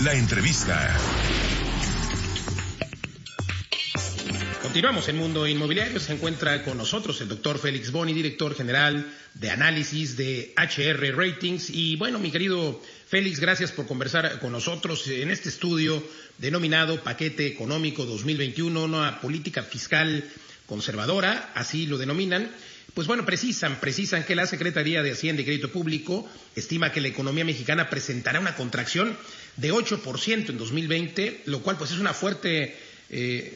La entrevista. Continuamos en Mundo Inmobiliario. Se encuentra con nosotros el doctor Félix Boni, director general de análisis de HR Ratings. Y bueno, mi querido Félix, gracias por conversar con nosotros en este estudio denominado Paquete Económico 2021, una política fiscal conservadora, así lo denominan. Pues bueno, precisan que la Secretaría de Hacienda y Crédito Público estima que la economía mexicana presentará una contracción de 8% en 2020, lo cual pues es una fuerte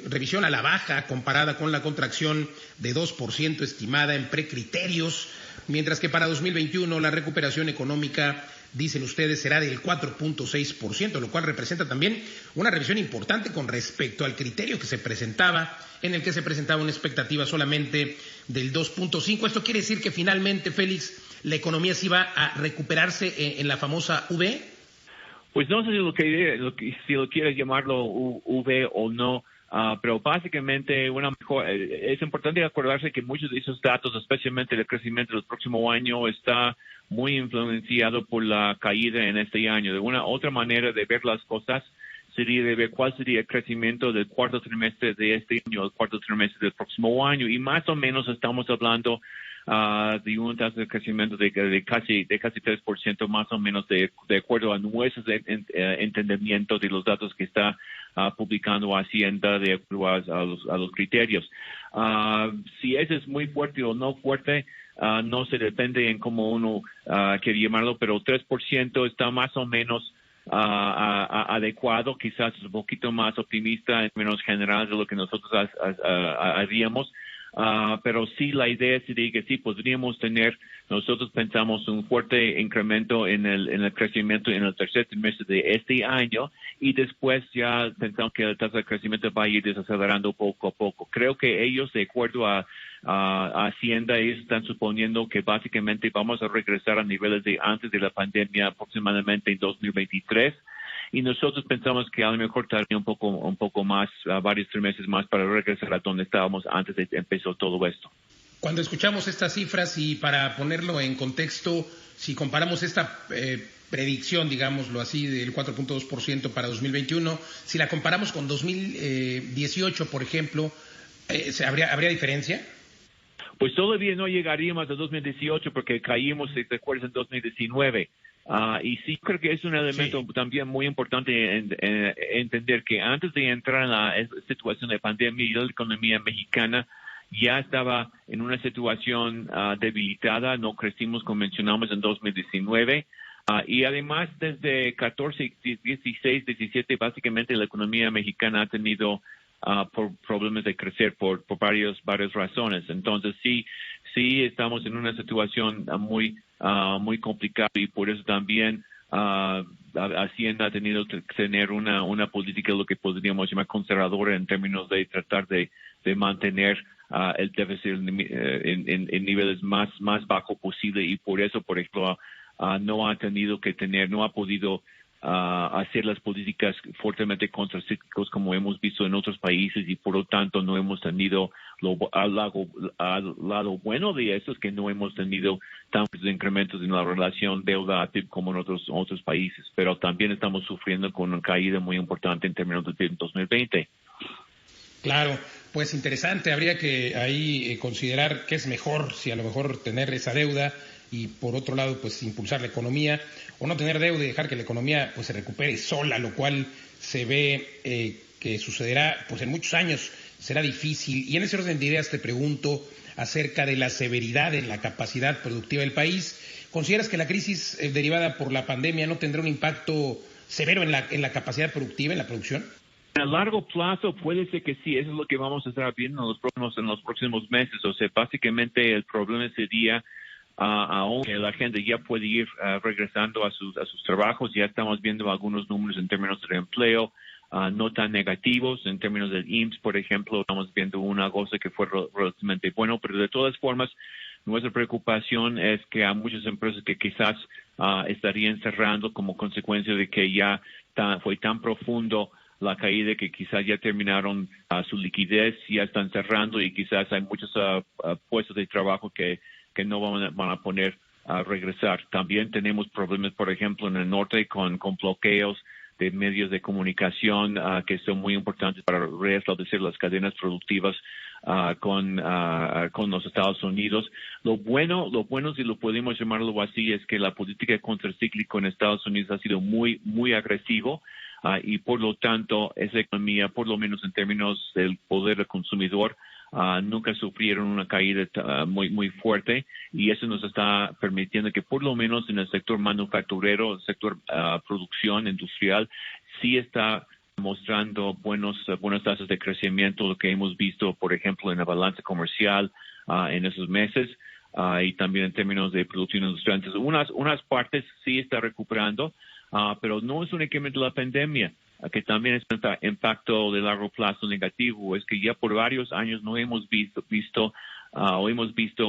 revisión a la baja comparada con la contracción de 2% estimada en precriterios, mientras que para 2021 la recuperación económica, dicen ustedes, será del 4.6%, lo cual representa también una revisión importante con respecto al criterio que se presentaba, en el que se presentaba una expectativa solamente del 2.5%. Esto quiere decir que finalmente, Félix, la economía sí va a recuperarse en la famosa V. Pues no sé si lo quieres llamarlo V o no, pero básicamente es importante acordarse que muchos de esos datos, especialmente el crecimiento del próximo año, está muy influenciado por la caída en este año. De una otra manera de ver las cosas sería de ver cuál sería el crecimiento del cuarto trimestre de este año, el cuarto trimestre del próximo año, y más o menos estamos hablando de un tasa de crecimiento de casi 3% más o menos de acuerdo a nuestros entendimientos de los datos que está publicando Hacienda de acuerdo a los criterios. Si ese es muy fuerte o no fuerte, no se depende en cómo uno quiere llamarlo, pero 3% está más o menos adecuado, quizás un poquito más optimista en términos generales de lo que nosotros haríamos. Pero sí, la idea sería que sí podríamos tener, nosotros pensamos un fuerte incremento en el crecimiento en el tercer trimestre de este año, y después ya pensamos que la tasa de crecimiento va a ir desacelerando poco a poco. Creo que ellos, de acuerdo a Hacienda, ellos están suponiendo que básicamente vamos a regresar a niveles de antes de la pandemia aproximadamente en 2023. Y nosotros pensamos que a lo mejor tardaría un poco más, varios trimestres más para regresar a donde estábamos antes de empezar todo esto. Cuando escuchamos estas cifras, y para ponerlo en contexto, si comparamos esta predicción, digámoslo así, del 4.2% para 2021, si la comparamos con 2018, por ejemplo, ¿habría diferencia? Pues todavía no llegaríamos a 2018 porque caímos, si te acuerdas, en 2019. Y sí creo que es un elemento también muy importante entender que antes de entrar en la situación de pandemia, la economía mexicana ya estaba en una situación debilitada. No crecimos como mencionamos en 2019. Y además desde 14, 16, 17 básicamente la economía mexicana ha tenido problemas de crecer por varias razones. Entonces sí estamos en una situación muy complicada, y por eso también Hacienda ha tenido que tener una política lo que podríamos llamar conservadora en términos de tratar de mantener el déficit en niveles más bajo posible, y por eso, por ejemplo, no ha podido hacer las políticas fuertemente contracíclicas como hemos visto en otros países, y por lo tanto no hemos tenido al lado bueno de eso es que no hemos tenido tantos incrementos en la relación deuda a PIB como en otros países, pero también estamos sufriendo con una caída muy importante en términos del PIB en 2020. Claro, pues interesante, habría que ahí considerar que es mejor, si a lo mejor tener esa deuda y por otro lado pues impulsar la economía, o no tener deuda y dejar que la economía pues se recupere sola, lo cual se ve que sucederá pues en muchos años, será difícil. Y en ese orden de ideas te pregunto acerca de la severidad en la capacidad productiva del país. ¿Consideras que la crisis derivada por la pandemia no tendrá un impacto severo en la capacidad productiva, en la producción? A largo plazo puede ser que sí, eso es lo que vamos a estar viendo en los próximos meses. O sea, básicamente el problema sería aunque la gente ya puede ir regresando a sus trabajos, ya estamos viendo algunos números en términos de empleo no tan negativos. En términos del IMSS, por ejemplo, estamos viendo una cosa que fue relativamente bueno, pero de todas formas, nuestra preocupación es que hay muchas empresas que quizás estarían cerrando como consecuencia de que ya fue tan profundo la caída que quizás ya terminaron su liquidez, ya están cerrando, y quizás hay muchos puestos de trabajo que no van a poner a regresar. También tenemos problemas, por ejemplo, en el norte con bloqueos medios de comunicación que son muy importantes para restablecer las cadenas productivas con los Estados Unidos. Lo bueno, si lo podemos llamarlo así, es que la política contracíclica en Estados Unidos ha sido muy, muy agresivo. Y por lo tanto, esa economía, por lo menos en términos del poder del consumidor, nunca sufrieron una caída muy, muy fuerte, y eso nos está permitiendo que por lo menos en el sector manufacturero, el sector producción industrial, sí está mostrando buenas tasas de crecimiento, lo que hemos visto, por ejemplo, en la balanza comercial en esos meses, y también en términos de producción industrial. Entonces, unas partes sí está recuperando, pero no es únicamente la pandemia, que también es un impacto de largo plazo negativo. Es que ya por varios años no hemos visto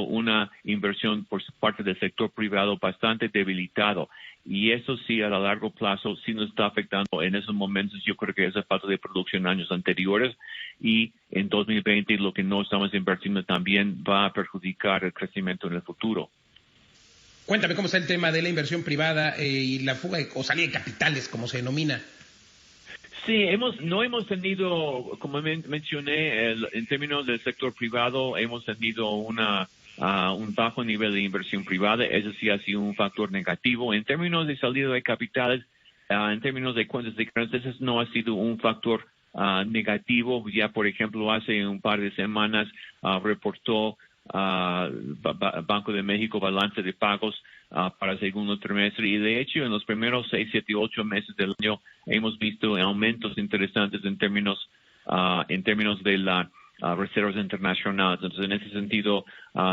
una inversión por parte del sector privado bastante debilitado, y eso sí a largo plazo sí nos está afectando en esos momentos. Yo creo que esa falta de producción en años anteriores, y en 2020 lo que no estamos invirtiendo también va a perjudicar el crecimiento en el futuro. Cuéntame cómo está el tema de la inversión privada y la fuga o salida de capitales, como se denomina. Sí, no hemos tenido, como mencioné, en términos del sector privado, hemos tenido un bajo nivel de inversión privada. Eso sí ha sido un factor negativo. En términos de salida de capitales, en términos de cuentas de ganancias, no ha sido un factor negativo. Ya, por ejemplo, hace un par de semanas reportó Banco de México balance de pagos para el segundo trimestre, y de hecho en los primeros 6, 7, 8 meses del año hemos visto aumentos interesantes en términos de las reservas internacionales. Entonces, en ese sentido,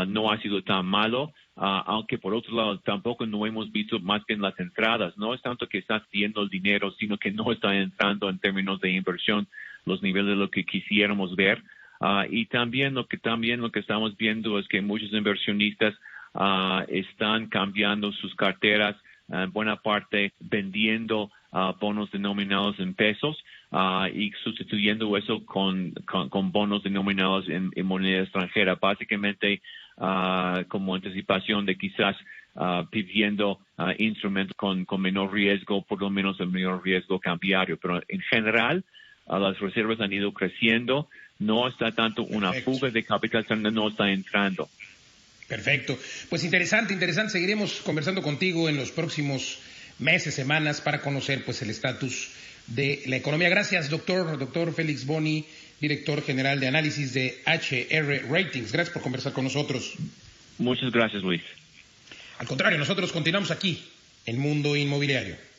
no ha sido tan malo, aunque por otro lado tampoco no hemos visto más bien las entradas. No es tanto que está haciendo el dinero, sino que no está entrando en términos de inversión los niveles de lo que quisiéramos ver. Y también lo que estamos viendo es que muchos inversionistas están cambiando sus carteras, en buena parte vendiendo bonos denominados en pesos y sustituyendo eso con bonos denominados en moneda extranjera, básicamente como anticipación de quizás pidiendo instrumentos con menor riesgo, por lo menos el menor riesgo cambiario. Pero en general, las reservas han ido creciendo. No está tanto una fuga de capital, no está entrando. Perfecto. Pues interesante. Seguiremos conversando contigo en los próximos meses, semanas, para conocer pues el estatus de la economía. Gracias, doctor Félix Boni, director general de análisis de HR Ratings. Gracias por conversar con nosotros. Muchas gracias, Luis. Al contrario, nosotros continuamos aquí en Mundo Inmobiliario.